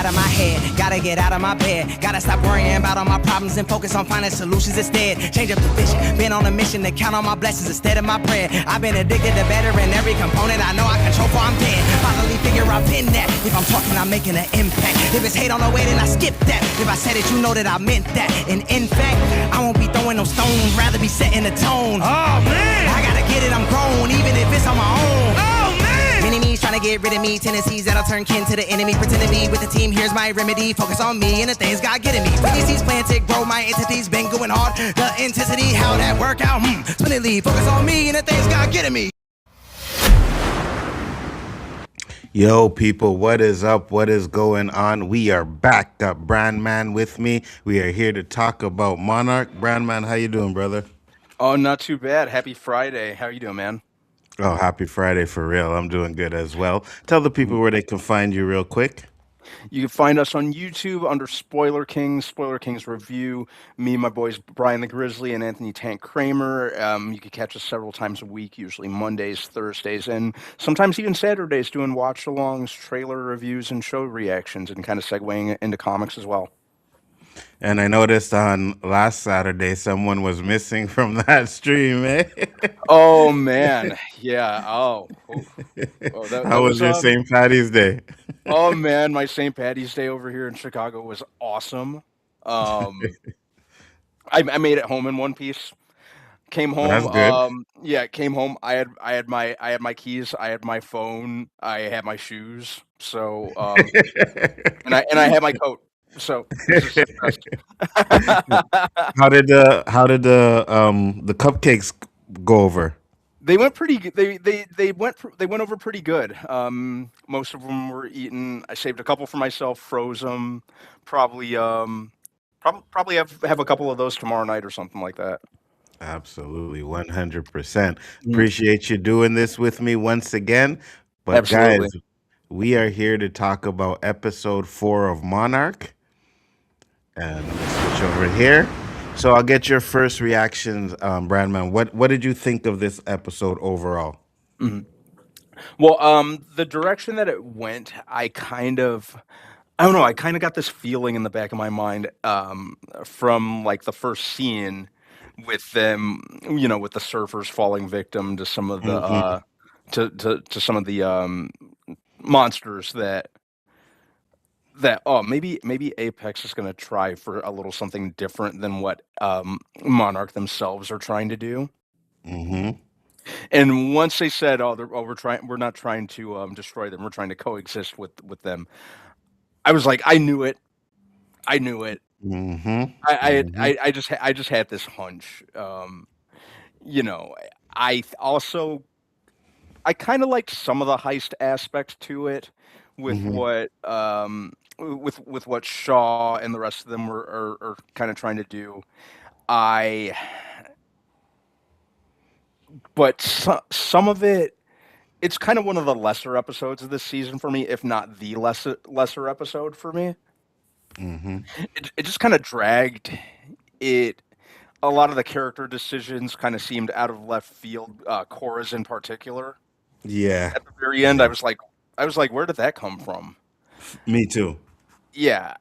of my head, gotta get out of my bed. Gotta stop worrying about all my problems and focus on finding solutions instead. Change up the vision, been on a mission to count on my blessings instead of my bread. I've been addicted to better in every component I know I control for I'm dead. Finally figure I've been that. If I'm talking, I'm making an impact. If it's hate on the way, then I skip that. If I said it, you know that I meant that. And in fact, I won't be throwing no stones, rather be setting the tone. Oh man, I gotta get it, I'm grown, even if it's on my own. Oh man, enemies trying to get rid of me, tendencies that'll turn kin to the enemy. Pretend to be with the team, here's my remedy. Focus on me and the things God getting me. With these seeds planted, grow my entities, been going hard. The intensity, how that work out, splendidly. Focus on me and the things God getting me. Yo, people, what is up? What is going on? We are back. Got Brandman with me. We are here to talk about Monarch. Brandman, how you doing, brother? Oh, not too bad. Happy Friday. How are you doing, man? Oh, happy Friday for real. I'm doing good as well. Tell the people where they can find you real quick. You can find us on YouTube under Spoiler Kings Review. Me and my boys Brian the Grizzly and Anthony Tank Kramer. You can catch us several times a week, usually Mondays, Thursdays, and sometimes even Saturdays doing watch-alongs, trailer reviews, and show reactions, and kind of segueing into comics as well. And I noticed on last Saturday someone was missing from that stream, eh? Oh, man. Yeah. Oh, How was your St. Patty's Day? Oh, man. My St. Patty's Day over here in Chicago was awesome. I made it home in one piece. Came home. That's good. Came home. I had my keys. I had my phone. I had my shoes. So, and I had my coat. So, how did the cupcakes go over? They went pretty good. They went over pretty good. Most of them were eaten. I saved a couple for myself, froze them. Probably have a couple of those tomorrow night or something like that. Absolutely, 100%. Appreciate you doing this with me once again. But Absolutely. guys, we are here to talk about episode 4 of Monarch. And let's switch over here. So I'll get your first reactions, Brandman. What did you think of this episode overall? Mm-hmm. Well, the direction that it went, I don't know. I kind of got this feeling in the back of my mind from like the first scene with them, with the surfers falling victim to some of the to some of the monsters that maybe Apex is going to try for a little something different than what Monarch themselves are trying to do. Mm-hmm. And once they said, we're not trying to destroy them, we're trying to coexist with them. I was like, I knew it. Mm-hmm. I just had this hunch. I kind of liked some of the heist aspects to it with what with what Shaw and the rest of them are kind of trying to do. But some of it's kind of one of the lesser episodes of this season for me, if not the lesser episode for me. It just kind of dragged. A lot of the character decisions kind of seemed out of left field. Cora's in particular. Yeah. At the very end, I was like, where did that come from? Me too. Yeah,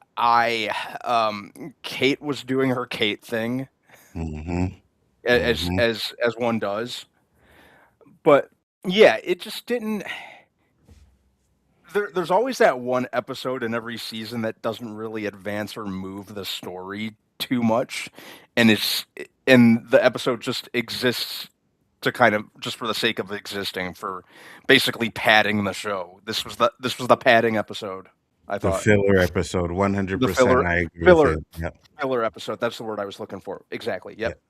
Kate was doing her Kate thing, as one does, but yeah, it just didn't. There's always that one episode in every season that doesn't really advance or move the story too much, and the episode just exists to kind of just for the sake of existing, for basically padding the show. This was the padding episode. I thought the filler episode, 100%. I agree with you. Yep. Filler episode. That's the word I was looking for. Exactly. Yep.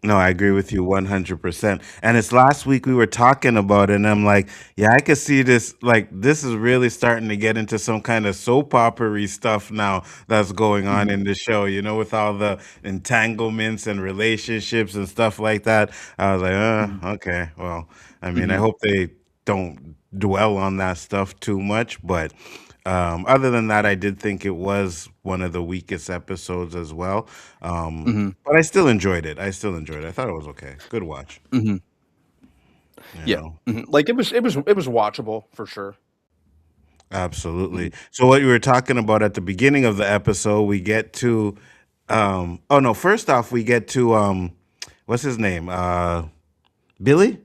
No, I agree with you 100%. And it's last week we were talking about it, and I'm like, yeah, I could see this. Like, this is really starting to get into some kind of soap opera-y stuff now that's going on in the show, with all the entanglements and relationships and stuff like that. I was like, okay. Well, I mean, I hope they don't dwell on that stuff too much, but other than that, I did think it was one of the weakest episodes as well. But I still enjoyed it. I thought it was okay. Good watch. Yeah. Like it was watchable for sure. Absolutely. So what you were talking about at the beginning of the episode, we get to oh no, first off we get to what's his name? Billy?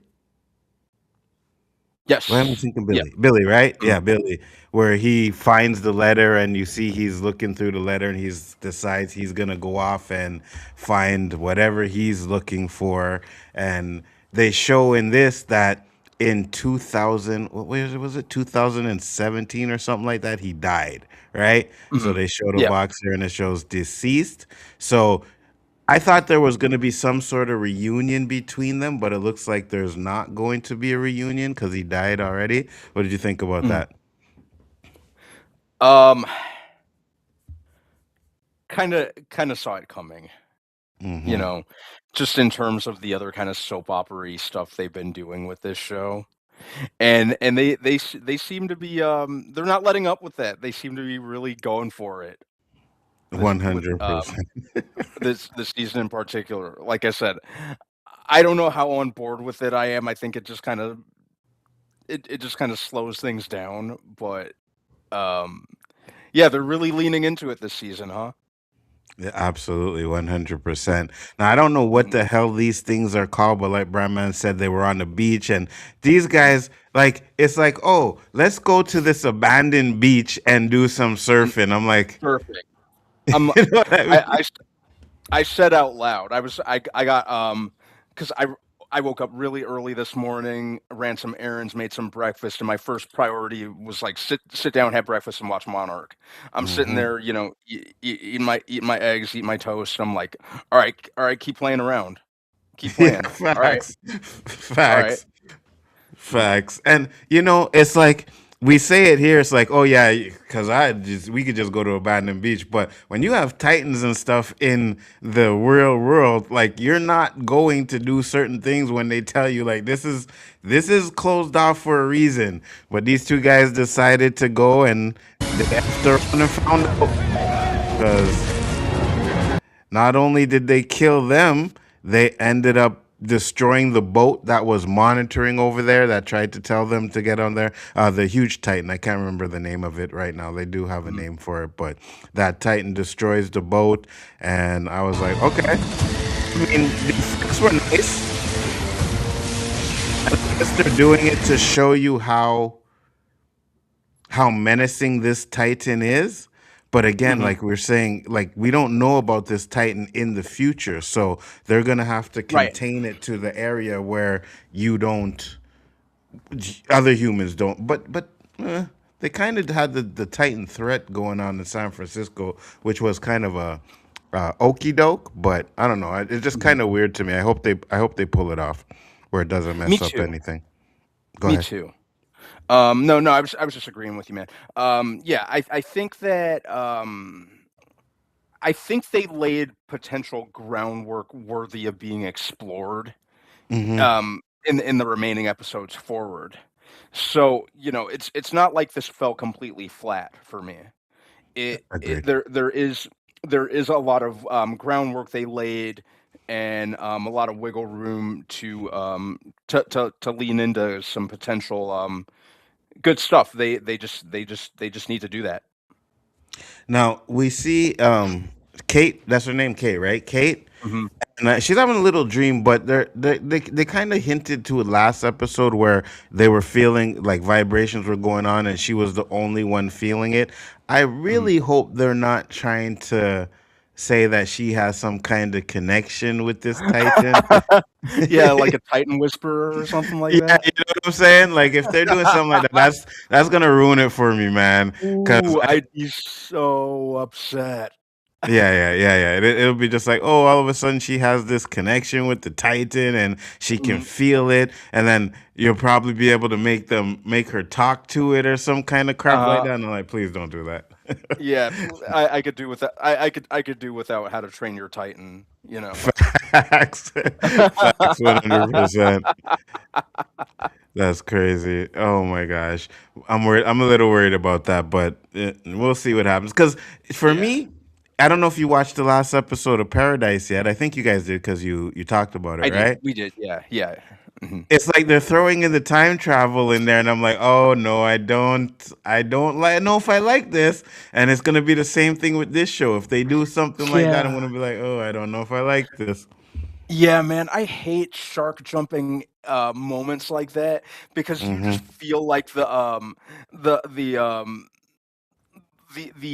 Why am I Yes. thinking Yeah. Billy? Billy, right? Mhm. Yeah, Billy. Where he finds the letter and you see he's looking through the letter and he's decides he's gonna go off and find whatever he's looking for. And they show in this that in 2000, what was it, 2017 or something like that, he died, right? So Mhm. they showed a Yeah. box here and it shows deceased. So I thought there was going to be some sort of reunion between them, but it looks like there's not going to be a reunion because he died already. What did you think about Mhm. that? Um, kinda saw it coming, you Hmm. know, just in terms of the other kind of soap opera-y stuff they've been doing with this show. And they seem to be, they're not letting up with that. They seem to be really going for it this with, 100%. this season in particular. Like I said, I don't know how on board with it I am. I think it just kinda slows things down, but, um, yeah, they're really leaning into it this season, huh? Yeah, absolutely, 100%. Now, I don't know what Mhm, the hell these things are called, but like Brandman said, they were on the beach, and these mhm, guys, like, it's like, oh, let's go to this abandoned beach and do some mm, surfing. I'm like, perfect. you Um, know what I I mean? I I said out loud. I got, 'cause I woke up really early this morning, ran some errands, made some breakfast, and my first priority was, like, sit down, have breakfast, and watch Monarch. I'm sitting Hmm. there, eating my eggs, eating my toast, and I'm like, "All right, keep playing around. Keep Yeah, playing. Alright, facts. alright." Facts. Facts. And it's like we say it here, it's like, oh yeah, because we could just go to abandoned beach. But when you have titans and stuff in the real world, like you're not going to do certain things when they tell you like this is closed off for a reason. But these two guys decided to go and they effed around and found out. Because not only did they kill them, they ended up destroying the boat that was monitoring over there that tried to tell them to get on there. The huge Titan, I can't remember the name of it right now. They do have a Mhm. name for it, but that Titan destroys the boat. And I was like, okay. I mean, the effects were nice. I guess they're doing it to show you how menacing this Titan is. But again, Mhm. like we're saying, like we don't know about this Titan in the future. So they're gonna have to Right. contain it to the area where you don't other humans don't. But they kind of had the Titan threat going on in San Francisco, which was kind of a okey doke, but I don't know. It's just Mhm. kind of weird to me. I hope they pull it off where it doesn't Me mess up too. anything. Go Me ahead. too. No, I was just agreeing with you, man. Yeah, I think that, I think they laid potential groundwork worthy of being explored, Hmm. in the remaining episodes forward. So, it's not like this fell completely flat for me. Agreed. There is a lot of, groundwork they laid and, a lot of wiggle room to lean into some potential, good stuff. They just need to do that. Now we see Kate. That's her name, Kate, right? Kate, Mhm, and she's having a little dream, but they kind of hinted to it last episode where they were feeling like vibrations were going on, and she was the only one feeling it. I mhm. really hope they're not trying to say that she has some kind of connection with this Titan. Yeah, like a Titan Whisperer or something like Yeah, that? you know what I'm saying? Like if they're doing something like that, that's gonna ruin it for me, man. Because Ooh, I'd be so upset. yeah. It'll be just like, oh, all of a sudden she has this connection with the Titan and she can Mhm, feel it, and then you'll probably be able to make her talk to it or some kind of crap like uh-huh. that. And I'm like, please don't do that. Yeah, I could do without I could do without How to Train Your Titan. Facts, facts, 100%. That's crazy. Oh my gosh, I'm worried. I'm a little worried about that, but we'll see what happens. Because for Yeah. me, I don't know if you watched the last episode of Paradise yet. I think you guys did because you talked about it, I did. right? We did. Yeah. Yeah. Mhm. It's like they're throwing in the time travel in there, and I'm like, oh no, I don't like know if I like this. And it's gonna be the same thing with this show. If they do something like that, I'm Yeah. gonna be like, oh, I don't know if I like this. Yeah, man, I hate shark jumping moments like that because you just Hmm. feel like the the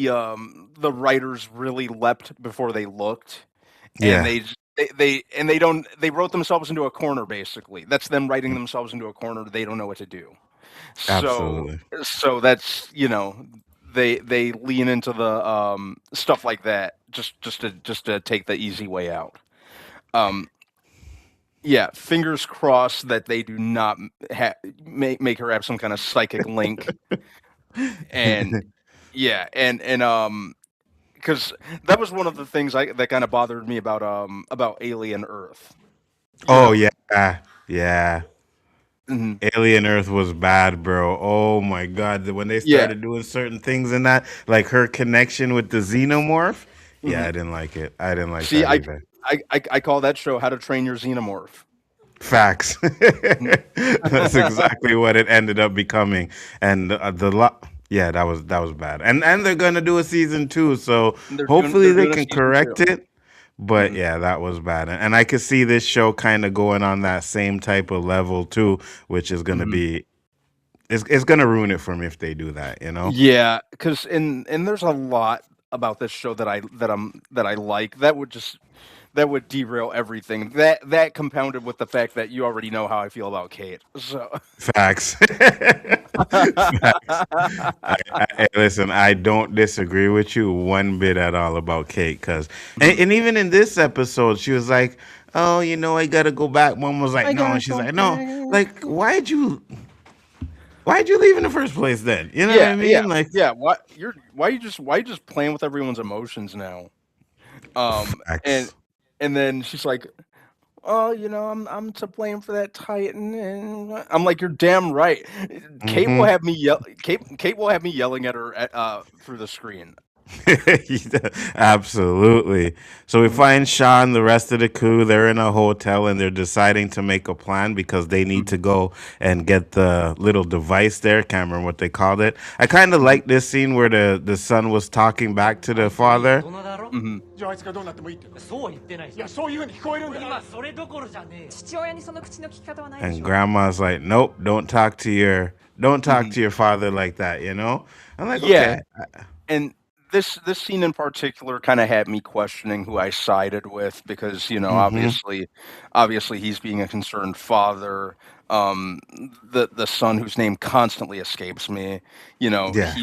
um the writers really leapt before they looked, and Yeah, they don't they wrote themselves into a corner basically. That's them writing themselves into a corner. They don't know what to do. So absolutely. so that's they lean into the stuff like that just to take the easy way out. Um, yeah, fingers crossed that they do not make her have some kind of psychic link, and yeah, and because that was one of the things that kind of bothered me about Alien Earth, you Oh know. yeah, yeah. Mhm. Alien Earth was bad, bro. Oh my god, when they Yeah. started doing certain things in that, like her connection with the xenomorph. Yeah, Mhm. I didn't like it. I didn't like See, that I, either. I call that show How to Train Your Xenomorph. Facts. Mhm. That's exactly what it ended up becoming, and yeah, that was bad. And they're gonna do a season 2, so They're hopefully they doing a can season correct two. it. But Mhm. yeah, that was bad, and I could see this show kind of going on that same type of level too, which is gonna Mhm. be it's gonna ruin it for me if they do that. You know. Yeah, because and there's a lot about this show that I like that would derail everything. That compounded with the fact that you already know how I feel about Kate. So Facts. Facts. Listen, I don't disagree with you one bit at all about Kate, because Mhm. and even in this episode, she was like, "Oh, I gotta go back." Mom was like, I "No," gotta and she's go like, "No." back. Like, why'd you leave in the first place then? You know what Yeah, I yeah, mean? Like, yeah. Why you just playing with everyone's emotions now? And facts. then she's like, "Oh, I'm to blame for that Titan." And I'm like, "You're damn right." Hmm. Kate will have me yelling at her through the screen. Absolutely. So we Mhm, find Sean, the rest of the crew, they're in a hotel and they're deciding to make a plan because they need to mhm, go and get the little device there. Can't remember what they called it. I kind of mhm, like this scene where the son was talking back to the 大 father. 人だろ、 mhm. じゃああいつがどうなってもいいってそうは言ってないいやそういうふうに聞こえるんだ今それどころじゃねえよ。父親にその口の利き方はないでし And ょ。 grandma's like, nope, don't talk Mhm. to your father like that, you know? I'm like, Yeah, okay. and this scene in particular kind of had me questioning who I sided with because Mm-hmm. obviously he's being a concerned father. Um, the son whose name constantly escapes me, Yeah,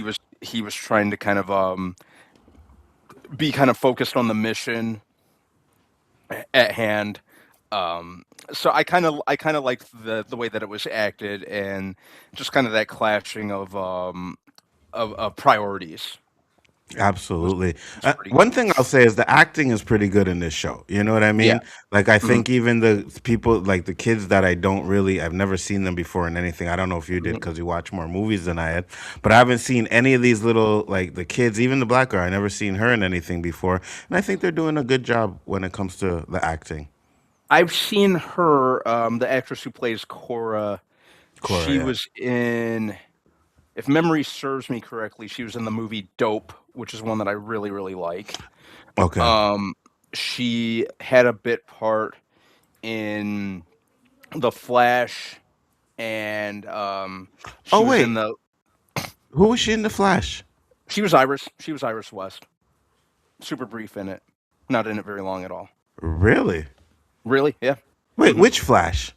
he was trying to kind of be kind of focused on the mission at hand. So I kind of liked the way that it was acted and just kind of that clashing of priorities was absolutely. was pretty One good. thing I'll say is the acting is pretty good in this show. You know what I Yeah. mean? Like, I Mhm, think even the people, like the kids that I've never seen them before in anything. I don't know if you did mhm. because you watch more movies than I had, but I haven't seen any of these little, like the kids, even the black girl. I never seen her in anything before. And I think they're doing a good job when it comes to the acting. I've seen her, the actress who plays Cora. Cora, She yeah. was in, if memory serves me correctly, she was in the movie Dope, which is one that I really, really like. Okay. Um, she had a bit part in The Flash, and Oh, she was in wait. the. Who was she in The Flash? She was Iris. She was Iris West. Super brief in it. Not in it very long at all. Really? Really? Yeah. Wait, Mhm. which Flash?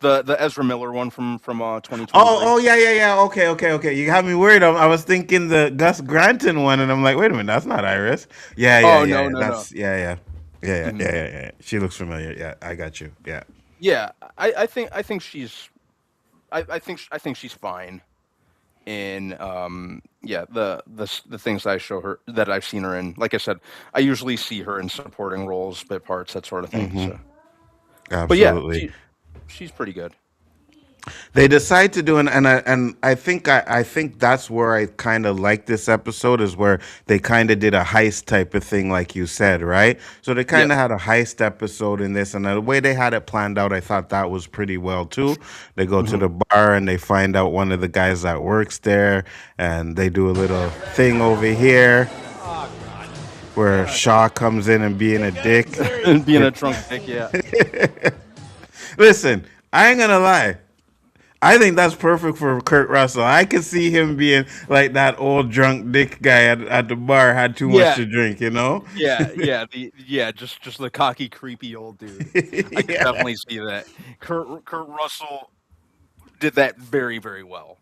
The Ezra Miller one from Oh, 2023. yeah, yeah, yeah. Okay, okay, okay. You got me worried. I was thinking the Gus Granton one, and I'm like, wait a minute, that's not Iris. Yeah, yeah, Oh, yeah. no, Yeah. no, no. That's yeah, yeah, Mhm. yeah, yeah, yeah. She looks familiar. Yeah, I got you. Yeah, Yeah, I think she's I think she's fine in yeah, the things I show her that I've seen her in. Like I said, I usually see her in supporting roles, bit parts, that sort of thing. hmm, So, but yeah, absolutely. she's pretty good. They decide to do and I think that's where I kind of like this episode is where they kind of did a heist type of thing, like you said, right? So they Yep. kind of had a heist episode in this, and the way they had it planned out, I thought that was pretty well too. They go to Hmm. the bar and they find out one of the guys that works there, and they do a little thing over here where Shaw comes in and being a dick. And being a drunk dick, yeah. Listen, I ain't gonna lie. I think that's perfect for Kurt Russell. I could see him being like that old drunk dick guy at the bar, had too much Yeah, to drink, you know? just the cocky, creepy old dude. I could Yeah. definitely see that. Kurt Russell did that very, very well.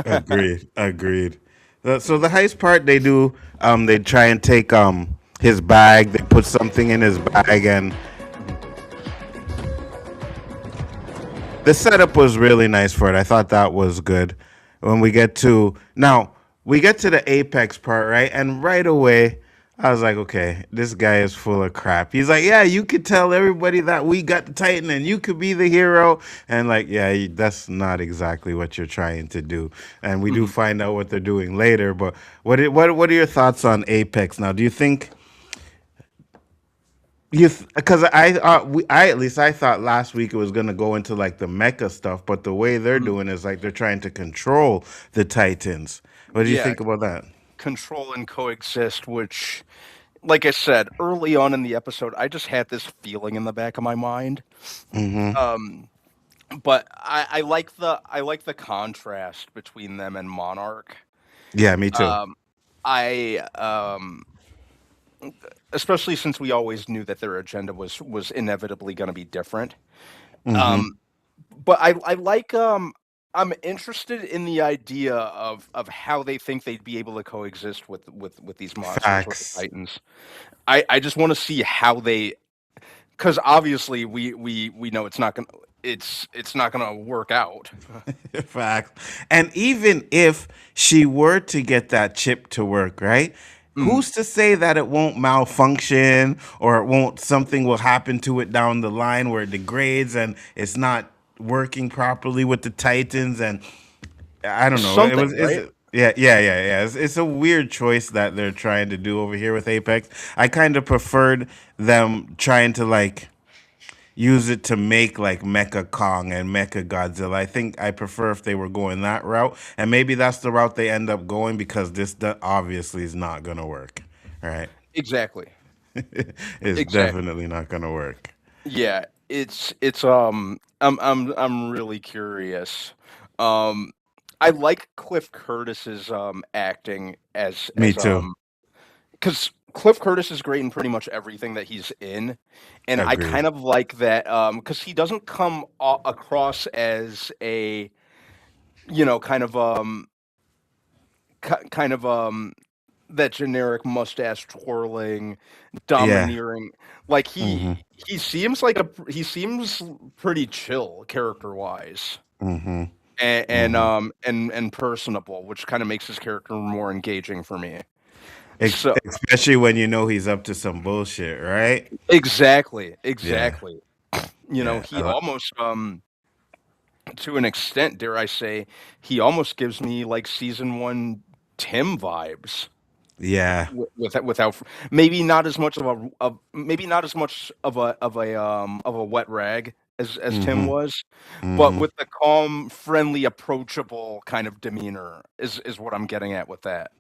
Agreed. Agreed. So the heist part they do, they try and take his bag, they put something in his bag, and Mhm. the setup was really nice for it. I thought that was good. When we get to now, we get to the apex part, right? And right away, I was like, okay, this guy is full of crap. He's like, yeah, you could tell everybody that we got the Titan and you could be the hero. And like, yeah, that's not exactly what you're trying to do. And we do Mhm. find out what they're doing later. But what are your thoughts on Apex now? Do you think because I at least I thought last week it was gonna go into like the mecha stuff, but the way they're Mhm. doing is like they're trying to control the Titans. What do you Yeah, think about that? control and coexist, which, like I said early on in the episode, I just had this feeling in the back of my mind. Mm-hmm. Um, but I like the contrast between them and Monarch. Yeah, me too. Um, I especially since we always knew that their agenda was inevitably going to be different. Mm-hmm. Um, but I'm interested in the idea of how they think they'd be able to coexist with these monsters, with the Facts. Titans. I just want to see how they, because obviously we know it's not gonna work out. Facts. And even if she were to get that chip to work, right? Mm. Who's to say that it won't malfunction or it won't something will happen to it down the line where it degrades and it's not working properly with the Titans and I don't know. It Something, was right? yeah. It's a weird choice that they're trying to do over here with Apex. I kind of preferred them trying to like use it to make like Mecha Kong and Mecha Godzilla. I think I prefer if they were going that route, and maybe that's the route they end up going because obviously is not gonna work. All right, Exactly. it's Exactly. definitely not gonna work. Yeah, it's I'm really curious. Um I like Cliff Curtis's acting Me as too. because Cliff Curtis is great in pretty much everything that he's in, and I Agreed. kind of like that because he doesn't come across as a kind of kind of that generic mustache twirling, Yeah. domineering. Like Mm-hmm. he seems pretty chill character wise, Mm-hmm. and Mm-hmm. and personable, which kind of makes his character more engaging for me. So Especially when you know he's up to some bullshit, right? exactly, Yeah. exactly. Yeah. He almost to an extent, dare I say, he almost gives me like season one Tim vibes. Yeah. Without maybe not as much maybe not as much of a wet rag as Tim Mm-hmm. was, but Mm-hmm. with the calm, friendly, approachable kind of demeanor is what I'm getting at with that.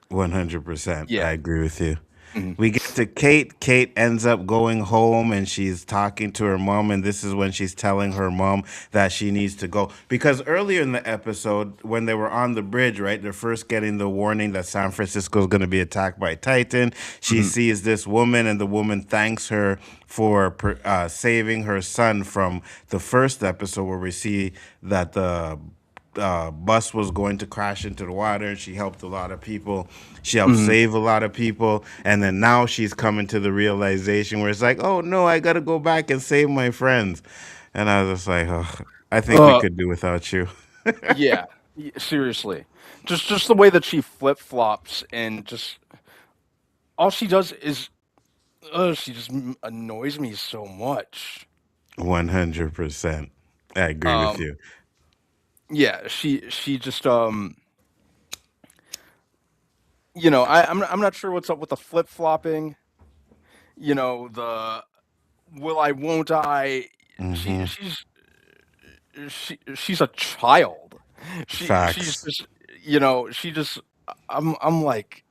100%. I Yeah. agree with you. Mhm. We get to Kate. Kate ends up going home and she's talking to her mom. And this is when she's telling her mom that she needs to go. Because earlier in the episode, when they were on the bridge, right, they're first getting the warning that San Francisco is going to be attacked by Titan. She Mhm. sees this woman, and the woman thanks her for saving her son from the first episode, where we see that the bus was going to crash into the water. She helped a lot of people. She helped Mhm. save a lot of people. And then now she's coming to the realization where it's like, oh no, I got to go back and save my friends. And I was just like, oh, I think we Uh, could do without you. yeah. Seriously. Just the way that she flip-flops and just all she does is she just annoys me so much. 100%. I agree with Um you. Yeah, she just I'm not sure what's up with the flip flopping. The will I won't I. She Hmm. she's she's a child. She's Facts. just she just I'm like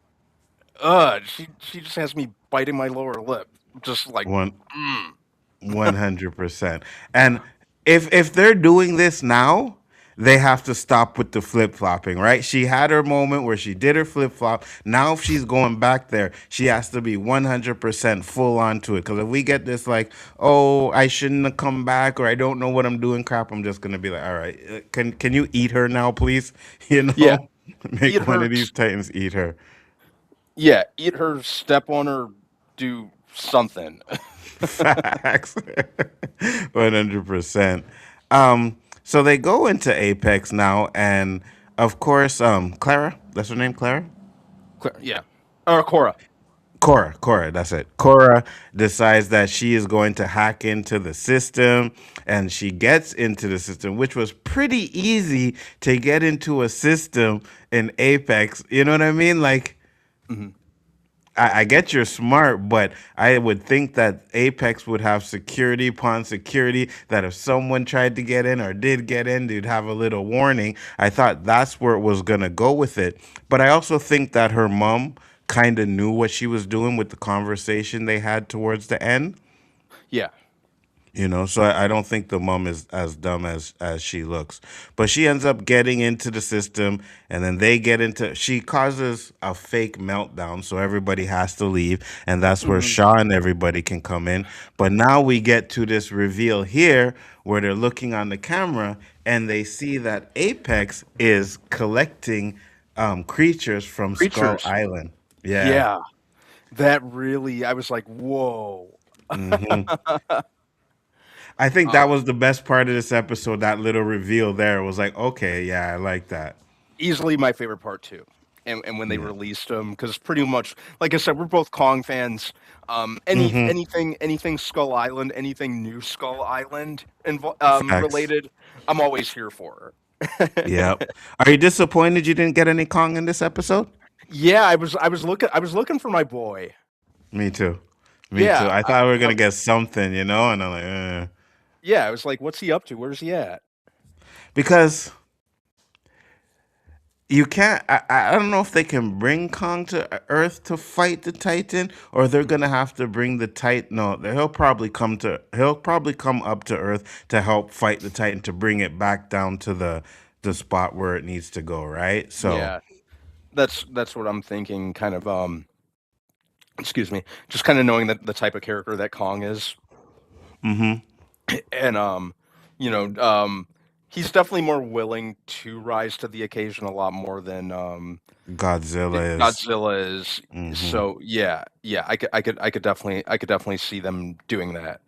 she just has me biting my lower lip, just like One mm. 100%. And if they're doing this now, they have to stop with the flip flopping, right? She had her moment where she did her flip flop. Now, if she's going back there, she has to be 100% full on to it. Because if we get this, like, oh, I shouldn't have come back, or I don't know what I'm doing, crap, I'm just gonna be like, all right, can you eat her now, please? You Yeah, know, eat make one her. of these titans eat her. Yeah, eat her, step on her, do something. Facts. 100%. So they go into Apex now, and of course, Clara, that's her name, Clara? Yeah, or Cora. Cora, that's it. Cora decides that she is going to hack into the system, and she gets into the system, which was pretty easy to get into a system in Apex. You know what I mean? Like, Hmm. I get you're smart, but I would think that Apex would have security upon security, that if someone tried to get in or did get in, they'd have a little warning. I thought that's where it was going to go with it. But I also think that her mom kind of knew what she was doing with the conversation they had towards the end. Yeah. So I don't think the mom is as dumb as she looks. But she ends up getting into the system, and then they get into. She causes a fake meltdown, so everybody has to leave, and that's where Hmm. Shaw and everybody can come in. But now we get to this reveal here, where they're looking on the camera, and they see that Apex is collecting creatures from Skull Creatures. Island. Yeah. Yeah, that really. I was like, whoa. Hmm. I think that Uh, was the best part of this episode. That little reveal there was like, okay, yeah, I like that. Easily my favorite part too. And when they Yeah. released them, because pretty much, like I said, we're both Kong fans. Hmm. Anything Skull Island, anything new Skull Island Facts. related, I'm always here for. Yep. Are you disappointed you didn't get any Kong in this episode? Yeah, I was looking for my boy. Me too. Me too. Yeah, I thought we were gonna get something, and I'm like, yeah. I was like, what's he up to? Where's he at? because you can't. I don't know if they can bring Kong to Earth to fight the Titan, or they're gonna have to bring the Titan. No, he'll probably come to. He'll probably come up to Earth to help fight the Titan to bring it back down to the spot where it needs to go. Right. So. Yeah, that's what I'm thinking. Kind of excuse me, just kind of knowing that the type of character that Kong is, Hmm. and you know, um, he's definitely more willing to rise to the occasion a lot more than Godzilla is. Godzilla is. Hmm. So yeah, yeah, I could definitely see them doing that.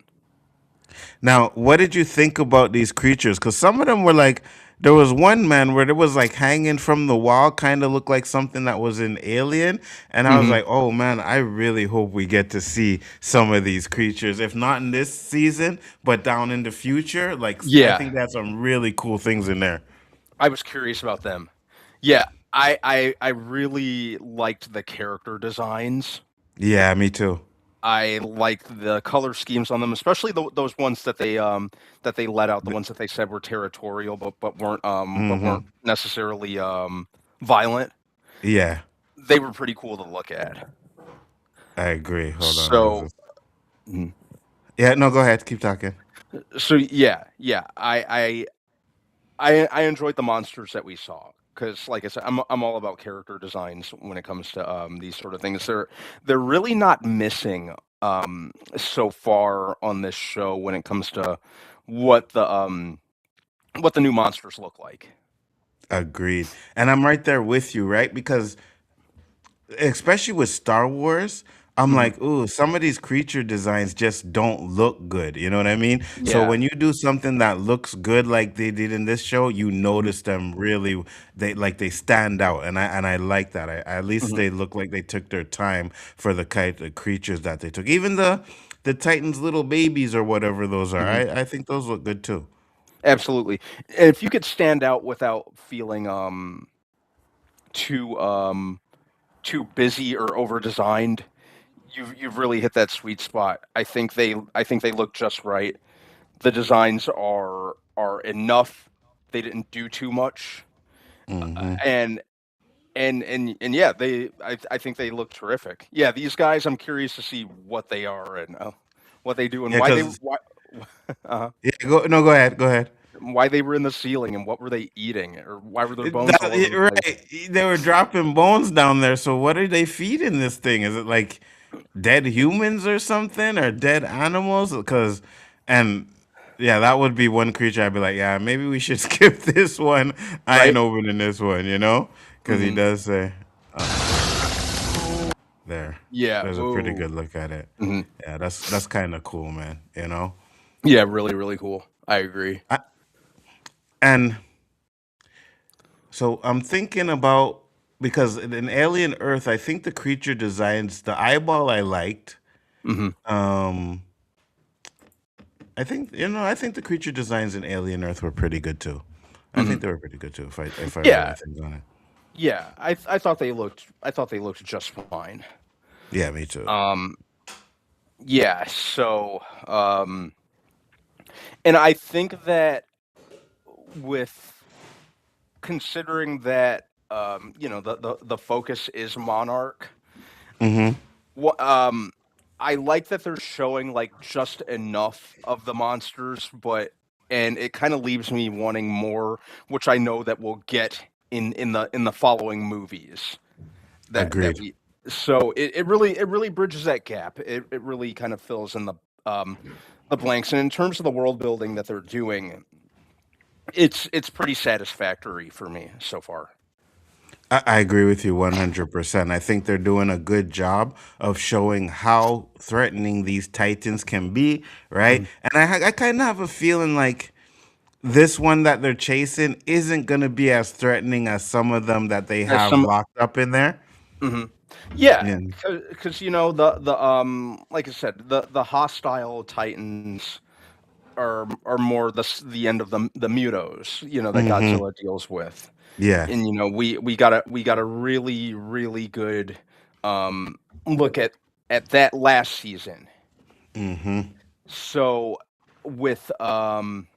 Now, what did you think about these creatures? Because some of them were like, there was one man where it was like hanging from the wall, kind of looked like something that was an alien. And I was Hmm. like, oh man, I really hope we get to see some of these creatures, if not in this season, but down in the future. Like, I Yeah, think that's some really cool things in there. I was curious about them. Yeah, I really liked the character designs. Yeah, me too. I like the color schemes on them, especially those ones that they let out, the ones that they said were territorial, but weren't Mm-hmm. necessarily violent. Yeah, They were pretty cool to look at. I agree. Hold on. So, mhm. Yeah, no, go ahead. Keep talking. so yeah, yeah. I enjoyed the monsters that we saw because, like I said, I'm all about character designs when it comes to these sort of things. They're really not missing so far on this show when it comes to what the um what the new monsters look like. Agreed. And I'm right there with you, right? Because especially with Star Wars, I'm Hmm. like, ooh, some of these creature designs just don't look good. You know what I mean? So Yeah. when you do something that looks good like they did in this show, you Hmm. notice them really they stand out, and I like that. At least Hmm. they look like they took their time for the kind of creatures that they took. Even the Titans' little babies or whatever those are, Hmm. I think those look good too. Absolutely. And if you could stand out without feeling too too busy or over designed, you've really hit that sweet spot. I think they look just right. The designs are enough. They didn't do too much. Hmm. And and yeah, I think they look terrific. Yeah, these guys, I'm curious to see what they are and what they do and Yeah, because uh, yeah, go ahead, go ahead. why they were in the ceiling and what were they eating or why were their bones all That, over the place. right, they were dropping bones down there. So what are they feeding this thing? Is it like dead humans or something, or dead animals? Because, and yeah, that would be one creature I'd be like, yeah, maybe we should skip this one. I ain't Right? opening this one, you know? Because he Hmm. does say, there. Yeah. There's a pretty Whoa. good look at it. Hmm. Yeah, that's kind of cool, man. You know, Yeah. Really, really cool. I agree. I, and so I'm thinking about because in Alien Earth, I think the creature designs, the eyeball I liked. Hmm. Um, I think the creature designs in Alien Earth were pretty good too. I Hmm. think they were pretty good too. If I really Yeah. think on it. Yeah. I thought they looked just fine. Yeah, me too. Um. Yeah. So. And I think that with considering that the focus is Monarch. Hmm. What I like that they're showing like just enough of the monsters, but and it kind of leaves me wanting more, which I know that we'll get in the following movies that Agreed. we. So it really bridges that gap. It really kind of fills in um the blanks. And in terms of the world building that they're doing, it's pretty satisfactory for me so far. I agree with you 100%. I think they're doing a good job of showing how threatening these titans can be, right? Mhm. And I kind of have a feeling like this one that they're chasing isn't going to be as threatening as some of them that they As have some. locked up in there. Mhm. Yeah, Yeah. because the like I said, the hostile titans are more the end of the mutos, that Hmm. Godzilla deals with. Yeah. And we got a really really good um look at that last season. Hmm. So with um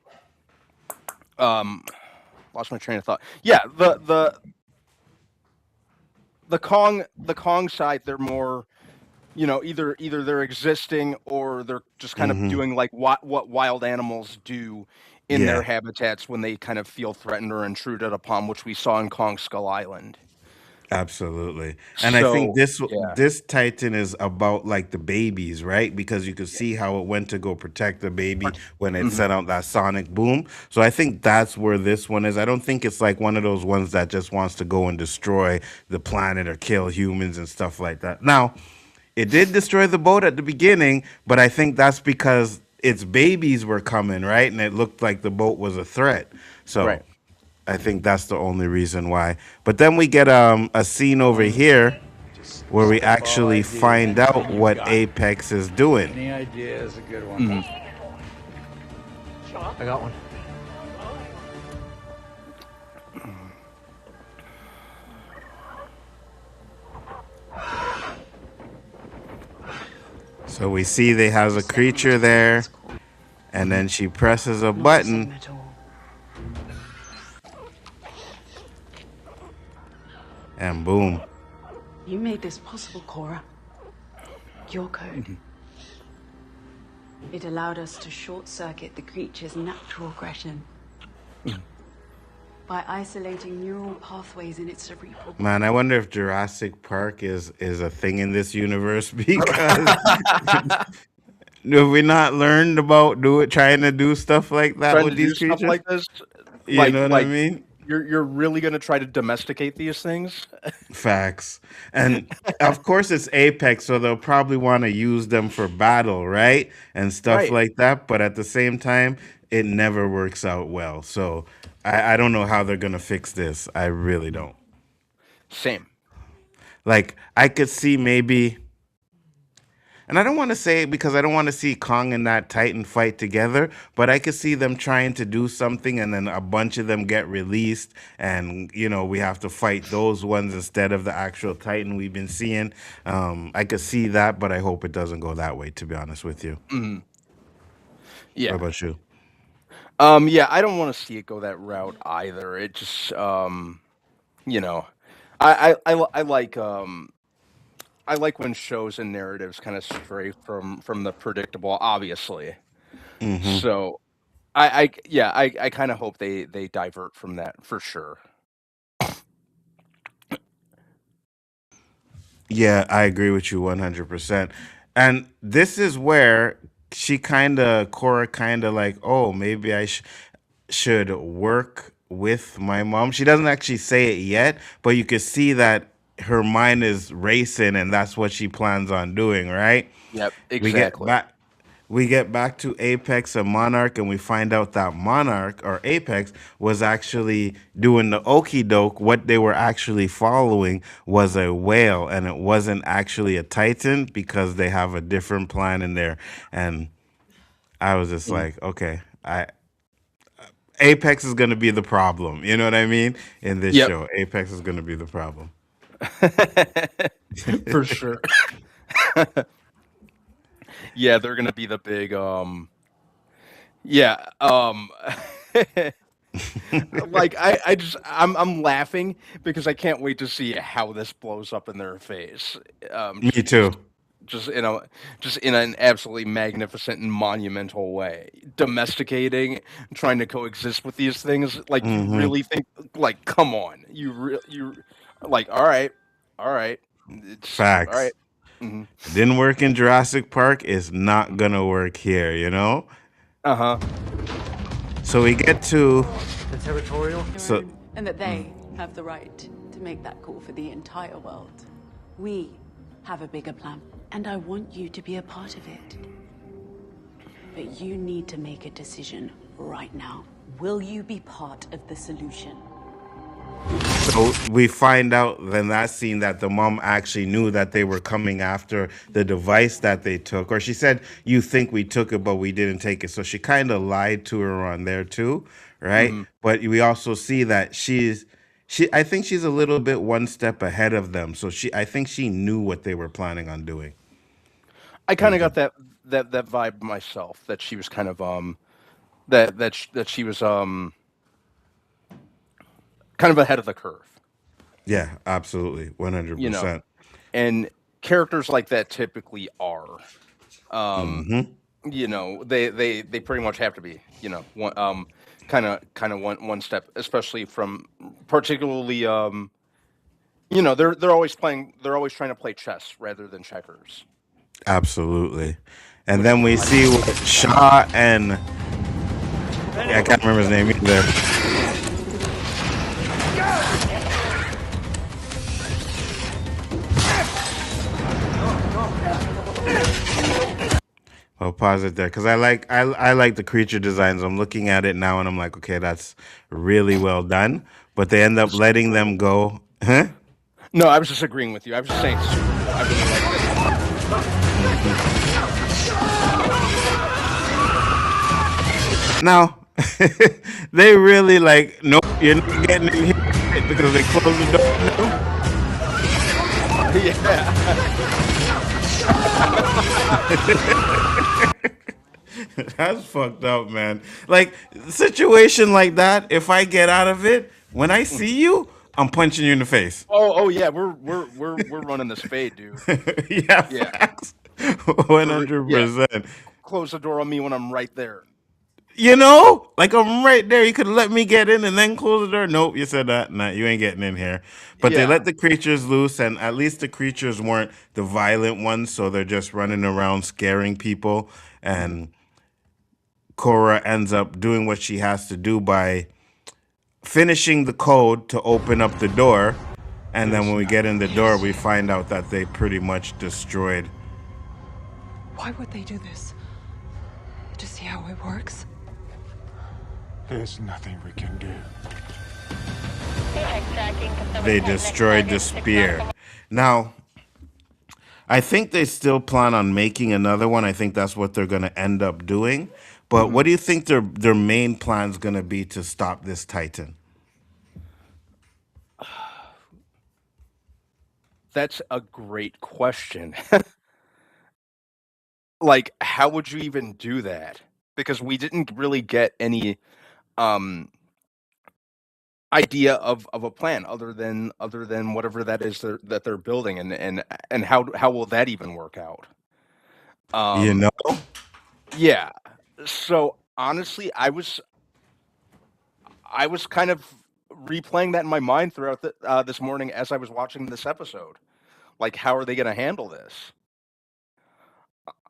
lost my train of thought. Yeah, the Kong side, they're more, either they're existing or they're just kind of Hmm. doing like what wild animals do in their Yeah. habitats when they kind of feel threatened or intruded upon, which we saw in Kong Skull Island. Absolutely. And I think So yeah. this Titan is about like the babies, right? Because you could see how it went to go protect the baby when it Mhm. sent out that sonic boom. So I think that's where this one is. I don't think it's like one of those ones that just wants to go and destroy the planet or kill humans and stuff like that. Now, it did destroy the boat at the beginning, but I think that's because its babies were coming, right? And it looked like the boat was a threat. So Right. I think that's the only reason why. But then we get a scene over here where we actually find out what Apex is doing. Any idea is a good one. Mhm. I got one. So we see they has a creature there, and then she presses a button, and boom. You made this possible, Cora. Your code. Mhm. It allowed us to short-circuit the creature's natural aggression Mhm. by isolating neural pathways in its cerebral. Man, I wonder if Jurassic Park is a thing in this universe because have we not learned about trying to do stuff like that Trying with to these do stuff creatures? like this, You know what I like mean? you're really gonna try to domesticate these things? Facts. And of course it's Apex, so they'll probably want to use them for battle, right? And stuff Right. like that. But at the same time, it never works out well. So I don't know how they're gonna fix this. I really don't. Same. Like I could see maybe and I don't want to say it because I don't want to see Kong and that Titan fight together, but I could see them trying to do something and then a bunch of them get released and, we have to fight those ones instead of the actual Titan we've been seeing. I could see that, but I hope it doesn't go that way, to be honest with you. What Yeah. about you? Yeah, I don't want to see it go that route either. It just, you know, I I like when shows and narratives kind of stray from the predictable, obviously. Hmm. So I kind of hope they divert from that for sure. Yeah, I agree with you 100%. And this is where Cora kind of like, oh, maybe should work with my mom. She doesn't actually say it yet, but you can see that her mind is racing and that's what she plans on doing, right? Yep, We get exactly. back we get back to Apex and Monarch, and we find out that Monarch or Apex was actually doing the okey doke. What they were actually following was a whale, and it wasn't actually a Titan because they have a different plan in there. And I was just Mm. like, okay, I Apex is gonna be the problem. You know what I mean? In this Yep, show, Apex is gonna be the problem. for sure. Yeah, they're gonna be the big yeah, like I'm laughing because I can't wait to see how this blows up in their face. Um, Me just too. just just in a just in an absolutely magnificent and monumental way. Domesticating, trying to coexist with these things. Like you Hmm. really think like come on. You like all right. It's all Facts. right. Mhm. Didn't work in Jurassic Park. Is not gonna work here. Uh-huh. So we get to Their so own, and that they have the right to make that call for the entire world. We have a bigger plan, and I want you to be a part of it. But you need to make a decision right now. Will you be part of the solution? so we find out in that scene that the mom actually knew that they were coming after the device that they took, or she said, "You think we took it, but we didn't take it." So she kind of lied to her on there too, right? Mhm. But we also see that I think she's a little bit one step ahead of them. So I think she knew what they were planning on doing. I What do kind you of got think? that vibe myself that she was kind of that she was kind of ahead of the curve, Yeah, absolutely, one hundred you know. percent. And characters like that typically are. Um, Mm-hmm. they pretty much have to be, one kind of one step, especially from particularly they're always trying to play chess rather than checkers, Absolutely. And which then is we what see what Shaw and I can't remember his name either. I'll pause it there because I like the creature designs. I'm looking at it now and I'm like, okay, that's really well done. But they end up letting them go. Huh? No, I was just agreeing with you. I was just saying it's super cool. I really like this. Hmm. Now they really like, nope, you're not getting in here because they closed the door. That's fucked up, man. Like situation like that, if I get out of it, when I Yeah. see you, I'm punching you in the face. Oh yeah, we're running this fade, dude. Yeah, Yeah, facts. One hundred yeah. percent. Close the door on me when I'm right there. Like I'm right there. You could let me get in and then close the door. Nope, you said that. Nah, you ain't getting in here. But they Yeah. let the creatures loose, and at least the creatures weren't the violent ones, so they're just running around scaring people. Mhm. And Cora ends up doing what she has to do by finishing the code to open up the door. And then when we get in the door, we find out that they pretty much destroyed. Why would they do this? To see how it works? There's nothing we can do. They destroyed the spear. Now, I think they still plan on making another one. I think that's what they're going to end up doing. But what do you think their main plan is going to be to stop this Titan? That's a great question. Like, how would you even do that? Because we didn't really get any um idea of a plan other than whatever that is that they're building, and how will that even work out? You Um, know? yeah. So honestly, I was kind of replaying that in my mind throughout this morning as I was watching this episode. Like, how are they going to handle this?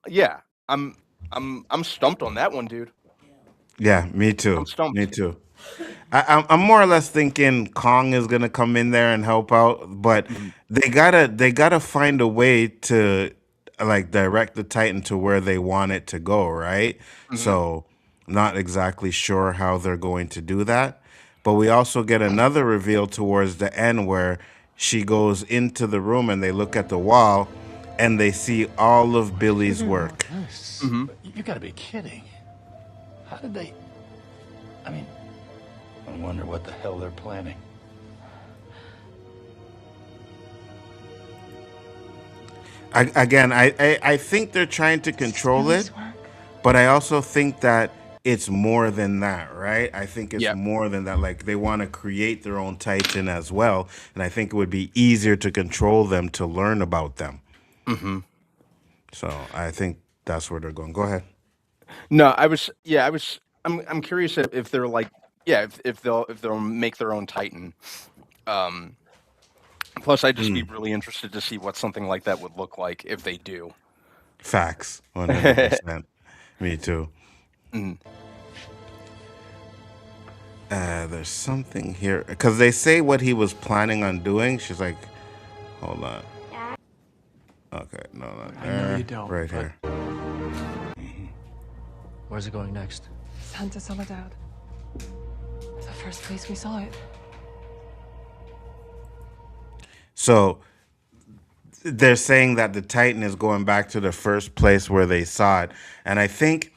Yeah, I'm I'm stumped on that one, dude. Yeah, me I'm too. Me stumped. too. I'm more or less thinking Kong is gonna come in there and help out, but Mhm. they gotta find a way to like direct the Titan to where they want it to go, right? Mhm. So not exactly sure how they're going to do that. But we also get another reveal towards the end where she goes into the room and they look at the wall and they see all of Billy's work. This? Mhm. You gotta be kidding. How did they... I mean, I wonder what the hell they're planning. I think they're trying to control it, but I also think that it's more than that, right? I think it's Yeah. more than that. Like they want to create their own Titan as well, and I think it would be easier to control them to learn about them. Mhm. So I think that's where they're going. Go ahead. No, I was I'm curious if they're like, yeah, if they'll make their own Titan. Um Plus I'd just be Mm, really interested to see what something like that would look like if they do. facts, 100%. Me too. Mm. There's something here because they say what he was planning on doing. She's like, hold on. Okay, no, not I know you there. don't, Right but- here. Where's it going next? Santa Soledad. The first place we saw it. So they're saying that the Titan is going back to the first place where they saw it, and I think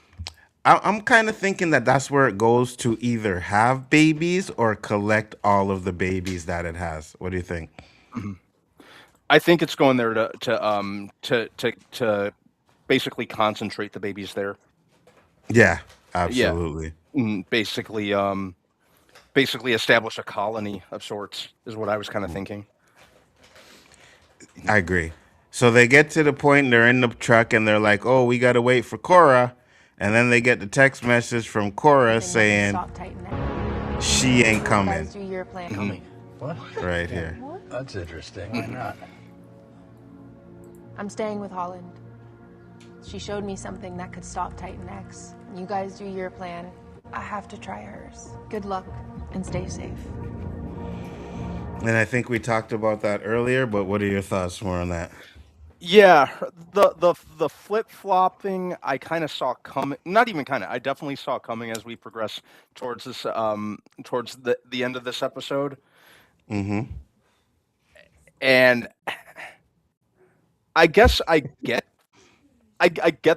I'm kind of thinking that that's where it goes to either have babies or collect all of the babies that it has. What do you think? Mhm. I think it's going there to basically concentrate the babies there. Yeah, Yeah. absolutely. Basically establish a colony of sorts is what I was kind of thinking. I agree. So they get to the point, they're in the truck, and they're like, "Oh, we gotta wait for Cora," and then they get the text message from Cora saying she ain't coming. Do your plan. Mhm. What? Right here. That's interesting. Why not? I'm staying with Holland. She showed me something that could stop Titan X. You guys do your plan. I have to try hers. Good luck and stay safe. And I think we talked about that earlier, but what are your thoughts more on that? Yeah, the flip flopping I kind of saw coming. Not even kind of. I definitely saw coming as we progress towards this towards the end of this episode. Mm-hmm. And I guess I get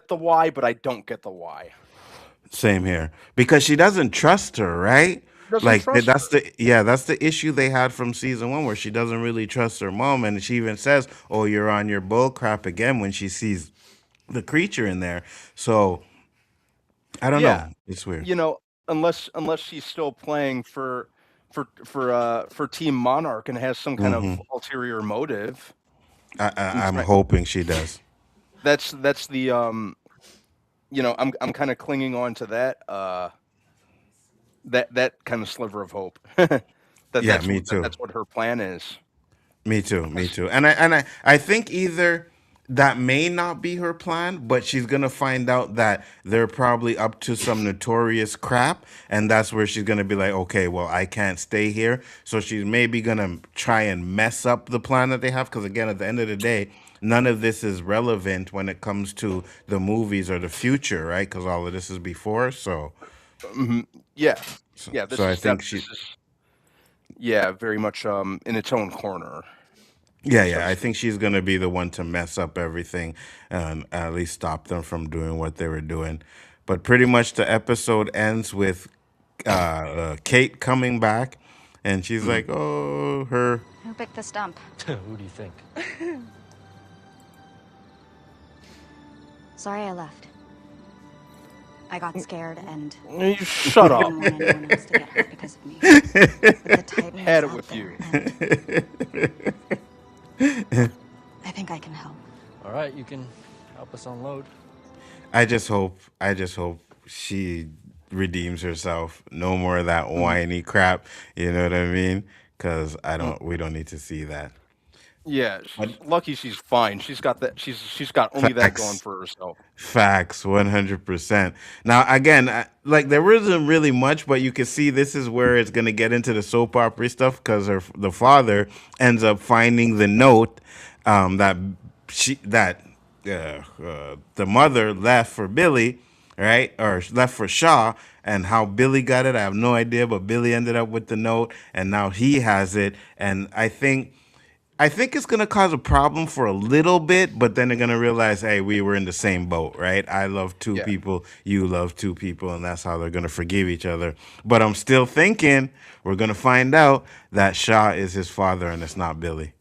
the why, but I don't get the why. Same here. Because she doesn't trust her, right? Doesn't Like trust that's her. that's the issue they had from season one where she doesn't really trust her mom, and she even says, "Oh, you're on your bull crap again" when she sees the creature in there. So I don't Yeah, know. It's weird. you know, unless she's still playing for Team Monarch and has some kind Hmm. of ulterior motive. I'm hoping she does. That's the I'm kind of clinging on to that kind of sliver of hope that Yeah, me too. that's what her plan is. Me too. Me too. And I think either that may not be her plan, but she's gonna find out that they're probably up to some notorious crap, and that's where she's gonna be like, okay, well, I can't stay here. So she's maybe gonna try and mess up the plan that they have, because again, at the end of the day, none of this is relevant when it comes to the movies or the future, right? Because all of this is before. So, Hmm. Yeah, so, yeah. so I think she. This is yeah, very much in its own corner. Yeah, so yeah. to I speak. think she's gonna be the one to mess up everything and at least stop them from doing what they were doing. But pretty much the episode ends with Kate coming back, and she's Mhm. like, "Oh, her." Who picked the stump? Who do you think? Sorry I left. I got scared and You shut I up. didn't want anyone else to get hurt because of me. But the Titan Had is it out with you. there, and I think I can help. All right, you can help us unload. I just hope she redeems herself. No more of that whiny crap. You know what I mean? Because Mm. we don't need to see that. Yeah, But lucky she's fine. She's got that. She's got only that going facts. for herself. Facts, 100%. Now, again, like there isn't really much, but you can see this is where it's going to get into the soap opera stuff because the father ends up finding the note that the mother left for Billy, right, or left for Shaw, and how Billy got it. I have no idea, but Billy ended up with the note, and now he has it, and I think it's gonna cause a problem for a little bit, but then they're gonna realize, hey, we were in the same boat, right? I love two Yeah. people, you love two people, and that's how they're gonna forgive each other. But I'm still thinking we're gonna find out that Shaw is his father and it's not Billy,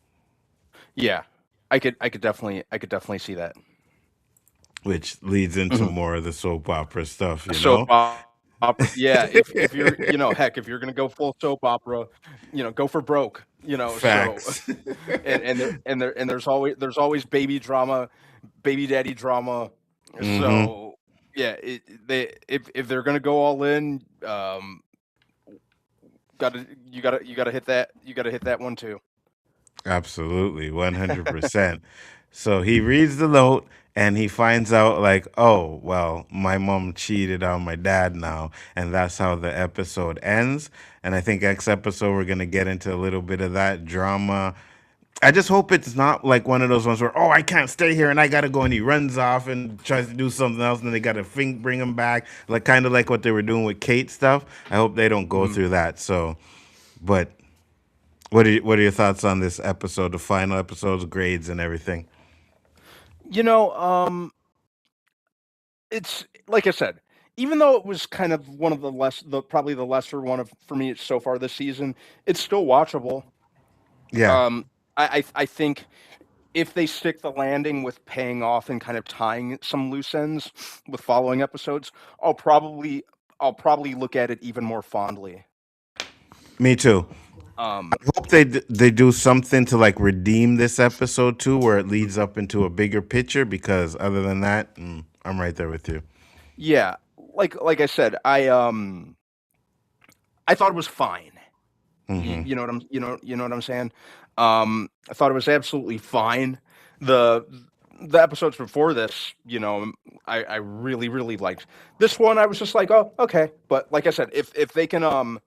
Yeah. I could definitely see that. which leads into Mhm. more of the soap opera stuff, A you soap know? opera. Yeah, if you're, heck, if you're gonna go full soap opera, go for broke. So Facts. and there's always baby drama, baby daddy drama. Mm-hmm. So yeah, they if they're gonna go all in, you gotta hit that one too. Absolutely, 100%. So he reads the note and he finds out, like, oh, well, my mom cheated on my dad now. And that's how the episode ends. And I think next episode, we're going to get into a little bit of that drama. I just hope it's not like one of those ones where, oh, I can't stay here and I got to go. And he runs off and tries to do something else. And then they got to bring him back, like kind of like what they were doing with Kate stuff. I hope they don't go Mhm. through that. So, but what are your thoughts on this episode, the final episode's grades and everything? You know, it's like I said, even though it was kind of one of probably the lesser one of for me so far this season, it's still watchable. Yeah, Um, I think if they stick the landing with paying off and kind of tying some loose ends with following episodes, I'll probably I'll probably look at it even more fondly. me too. Um, Hope they do something to like redeem this episode too, where it leads up into a bigger picture. Because other than that, I'm right there with you. yeah, like I said, I thought it was fine. Hmm. You know what I'm saying? I thought it was absolutely fine. The the episodes before this, I really really liked. This one I was just like, oh, okay. But like I said, if they can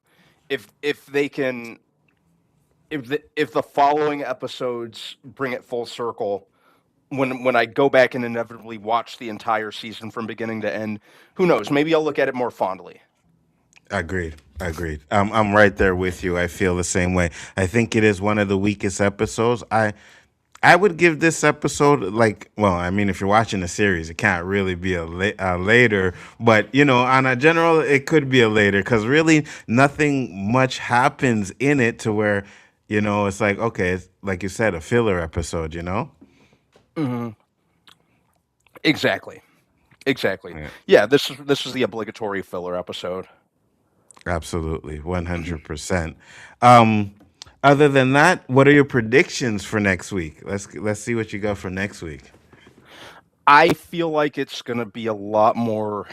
if they can if the following episodes bring it full circle, when I go back and inevitably watch the entire season from beginning to end, who knows? Maybe I'll look at it more fondly. Agreed. Agreed. I'm right there with you. I feel the same way. I think it is one of the weakest episodes. I would give this episode like, well, I mean, if you're watching a series, it can't really be a later, but on a general, it could be a later because really nothing much happens in it to where, it's like, okay, it's, like you said, a filler episode, Hmm. Exactly. Exactly. Yeah, Yeah, this is the obligatory filler episode. absolutely, 100%. Um, Other than that, what are your predictions for next week? Let's see what you got for next week. I feel like it's going to be a lot more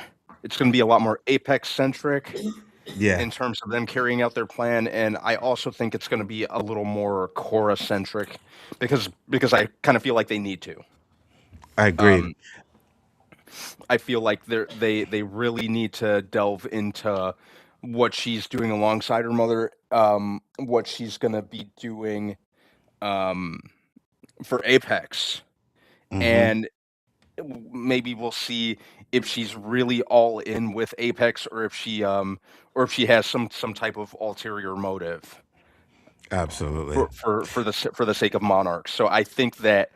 Apex centric Yeah, in terms of them carrying out their plan, and I also think it's going to be a little more Korra centric because I kind of feel like they need to. I agreed. Um, I feel like they really need to delve into what she's doing alongside her mother, what she's going to be doing um, for Apex, Hmm. and maybe we'll see if she's really all in with Apex or if she has some type of ulterior motive. Absolutely. For the sake of Monarch. So I think that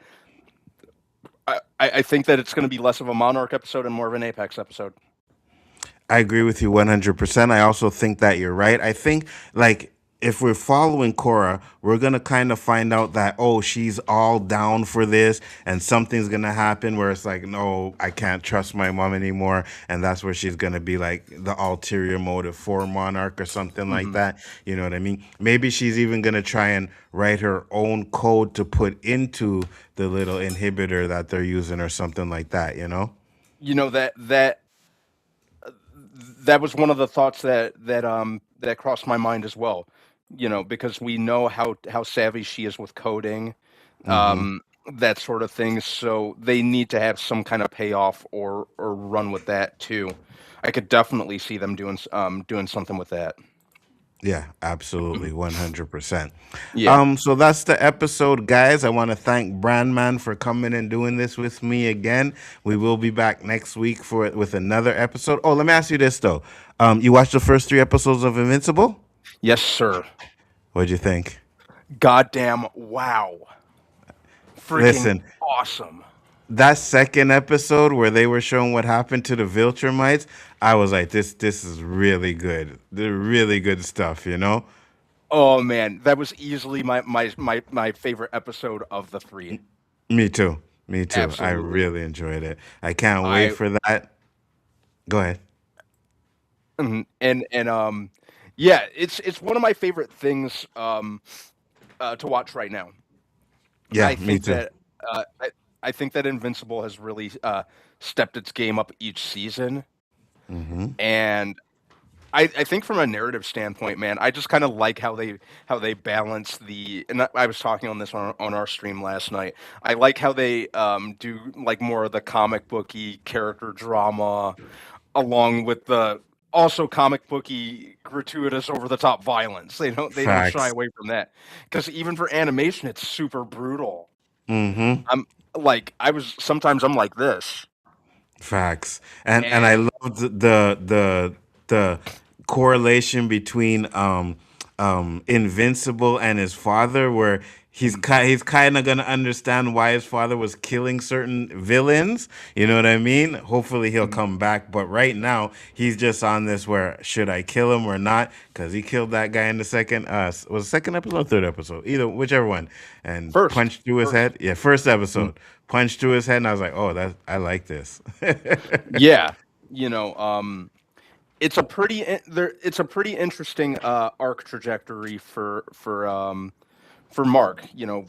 I think that it's going to be less of a Monarch episode and more of an Apex episode. I agree with you 100%. I also think that you're right. I think, like, if we're following Cora, we're going to kind of find out that, oh, she's all down for this and something's going to happen where it's like, no, I can't trust my mom anymore. And that's where she's going to be like the ulterior motive for Monarch or something like that. You know what I mean? Maybe she's even going to try and write her own code to put into the little inhibitor that they're using or something like that, you know? You know, that was one of the thoughts that crossed my mind as well. You know, because we know how savvy she is with coding, that sort of thing. So they need to have some kind of payoff or run with that too. I could definitely see them doing something with that. Yeah, absolutely, 100%. Yeah. So that's the episode, guys. I want to thank Brandman for coming and doing this with me again. We will be back next week with another episode. Oh, let me ask you this though. You watched the first 3 episodes of Invincible? Yes, sir. What'd you think? Goddamn wow. Freaking Listen, awesome. that second episode where they were showing what happened to the Viltrumites, I was like, this is really good. They're really good stuff, you know? Oh man, that was easily my favorite episode of the 3. Me too. Me too. Absolutely. I really enjoyed it. I can't wait for that. Go ahead. And yeah, it's one of my favorite things to watch right now. Yeah, I me think too. that I think that Invincible has really stepped its game up each season, and I think from a narrative standpoint, man, I just kind of like how they balance the. And I was talking on this on our stream last night. I like how they do like more of the comic booky character drama, along with the also comic booky gratuitous over the top violence. They don't shy Facts. away from that, because even for animation, it's super brutal. Mm-hmm. I'm like sometimes I'm like this. Facts. And I loved the correlation between Invincible and his father, where he's kind of gonna understand why his father was killing certain villains. You know what I mean? Hopefully he'll come back. But right now he's just on this where should I kill him or not? Because he killed that guy in the second was the second episode or third episode, whichever one, and punched through his head. Yeah, first episode. Punched through his head, and I was like, "Oh, I like this." Yeah, you know, it's a pretty interesting arc trajectory for Mark. You know,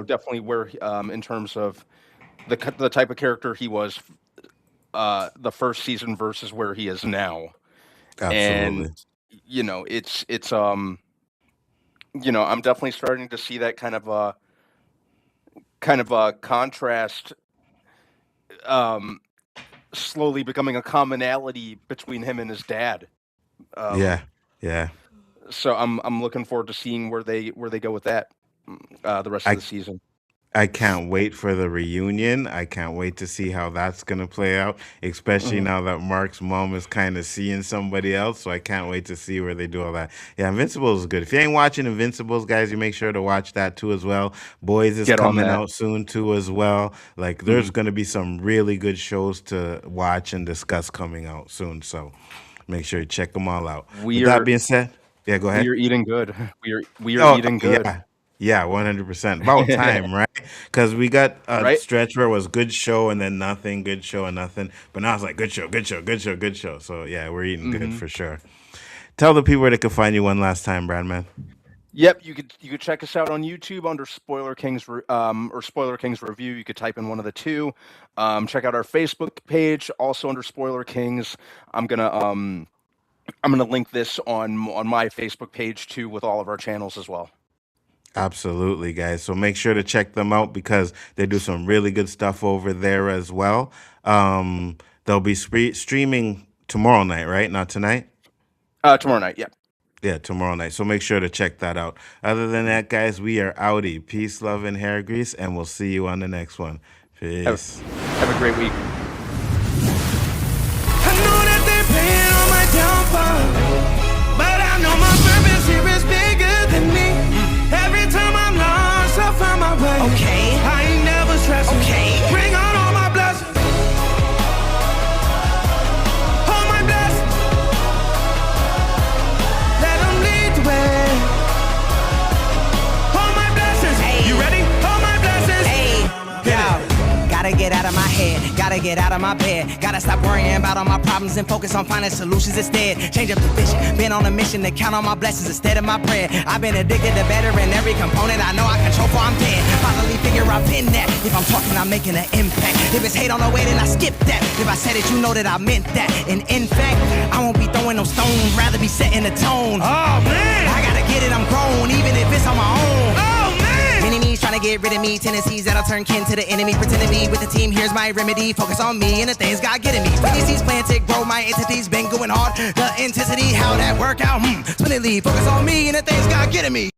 definitely where in terms of the type of character he was the first season versus where he is now. Absolutely. And you know, it's you know, I'm definitely starting to see that kind of a contrast slowly becoming a commonality between him and his dad. Yeah. So I'm looking forward to seeing where they go with that the rest of the season. I can't wait for the reunion. I can't wait to see how that's going to play out, especially now that Mark's mom is kind of seeing somebody else. So I can't wait to see where they do all that. Yeah, Invincibles is good. If you ain't watching Invincibles, guys, you make sure to watch that too as well. Boys is coming out soon too as well. Like there's going to be some really good shows to watch and discuss coming out soon. So make sure you check them all out. With that being said, yeah, go ahead. We are eating good. We are eating good. Yeah, 100%. About time, right? Because we got a stretch where it was good show and then nothing, good show and nothing. But now it's like good show, good show, good show, good show. So yeah, we're eating good for sure. Tell the people where they can find you one last time, Brandman. Yep, you could check us out on YouTube under Spoiler Kings or Spoiler Kings Review. You could type in one of the two. Check out our Facebook page, also under Spoiler Kings. I'm gonna link this on my Facebook page too, with all of our channels as well. Absolutely, guys. So make sure to check them out because they do some really good stuff over there as well. They'll be streaming tomorrow night, right? Not tonight? Tomorrow night, yeah. Yeah, tomorrow night. So make sure to check that out. Other than that, guys, we are outie. Peace, love, and hair grease, and we'll see you on the next one. Peace. Have a great week. I know that they're playing on my downfall, but I know my purpose here is bigger than me. get out of my bed. Gotta stop worrying about all my problems and focus on finding solutions instead. Change up the vision, been on a mission to count on my blessings instead of my bread. I've been addicted to better in every component I know I control before I'm dead. Finally figure I've been that. If I'm talking, I'm making an impact. If it's hate on the way, then I skip that. If I said it, you know that I meant that. And in fact, I won't be throwing no stones, rather be setting the tone. Oh man, I gotta get it, I'm grown, even if it's on my own. Oh man, enemies trying to get rid of me, tendencies that'll turn kin to the enemy. Pretending me with the team, here's my remedy. Focus on me and the things God getting me. When these seeds planted, grow my entities, been going hard. The intensity, how that work out, splendidly. Focus on me and the things God getting me.